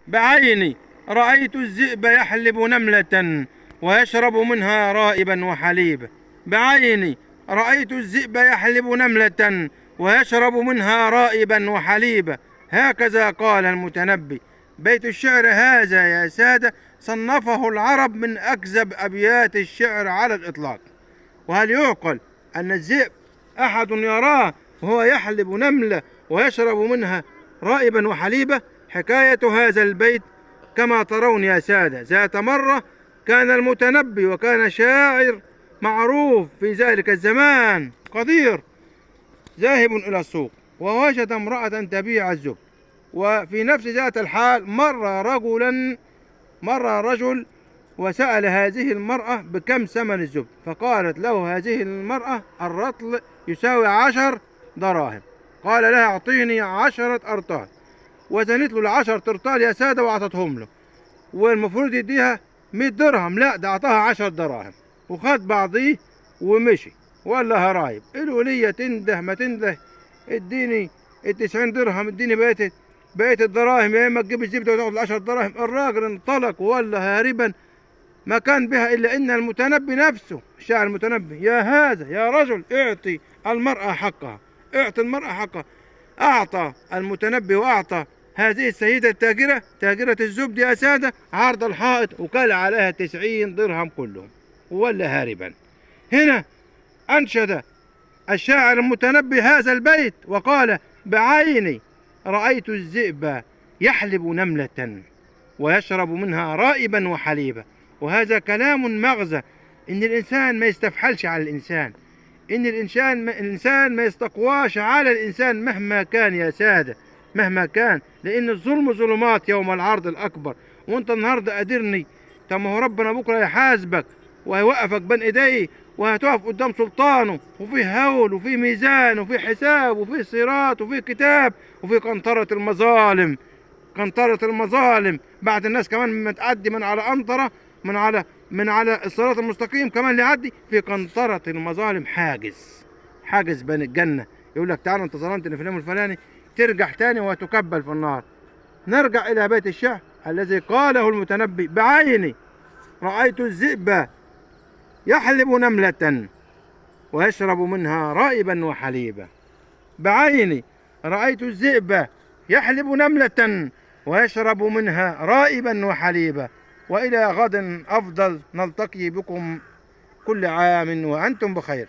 بعيني رأيت الذئب يحلب نملة ويشرب منها رائبا وحليبا. بعيني رأيت الذئب يحلب نملة ويشرب منها رائبا وحليبا. هكذا قال المتنبي. بيت الشعر هذا يا سادة صنفه العرب من أكذب أبيات الشعر على الإطلاق. وهل يعقل أن الذئب أحد يراه وهو يحلب نملة ويشرب منها رائبا وحليبا؟ حكاية هذا البيت كما ترون يا سادة. ذات مرة كان المتنبي وكان شاعر معروف في ذلك الزمان قدير ذاهب إلى السوق ووجد امرأة تبيع الزبد. وفي نفس ذات الحال مر رجل وسأل هذه المرأة بكم ثمن الزبد، فقالت له هذه المرأة الرطل يساوي 10 دراهم. قال لها اعطيني 10 أرطال، وزنت له 10 أرطال يا سادة وأعطتهم له، والمفروض يديها 100 درهم، لا ده أعطاها 10 دراهم وخد بعضيه ومشي. ولا هرايب الولية تنده ما تنده، اديني 90 درهم، اديني بقية الدراهم، يا اما تجيب الزبدة وتاخد 10 دراهم. الراجل انطلق ولا هاربا ما كان بها إلا إن المتنبي نفسه الشاعر المتنبي يا هذا يا رجل اعطي المرأة حقها، اعطي المرأة حقها. أعطى المتنبي وأعطى هذه السيدة التاجرة تاجرة الزبد يا سادة عرض الحائط وكال عليها 90 درهم كلهم ولا هاربا. هنا أنشد الشاعر المتنبي هذا البيت وقال بعيني رأيت الذئب يحلب نملة ويشرب منها رائبا وحليبا. وهذا كلام مغزى إن الإنسان ما يستفحلش على الإنسان، إن الإنسان ما يستقواش على الإنسان مهما كان يا سادة، مهما كان، لأن الظلم ظلمات يوم العرض الأكبر. وأنت النهاردة قادرني، طب ما هو ربنا بكرة يحاسبك وهيوقفك بين إيديه وهتقف قدام سلطانه، وفي هول وفي ميزان وفي حساب وفي صراط وفي كتاب وفي قنطرة المظالم. قنطرة المظالم بعد الناس كمان ما تعدي من على قنطرة من على الصراط المستقيم كمان اللي يعدي في قنطرة المظالم حاجز بين الجنة. يقول لك تعالى انت ظلمتني في اليوم الفلاني، ترجع تاني وتكبل في النار. نرجع إلى بيت الشعر الذي قاله المتنبي بعيني رأيت الذئب يحلب نملة ويشرب منها رائبا وحليبا. بعيني رأيت الذئب يحلب نملة ويشرب منها رائبا وحليبا. وإلى غد أفضل، نلتقي بكم كل عام وأنتم بخير.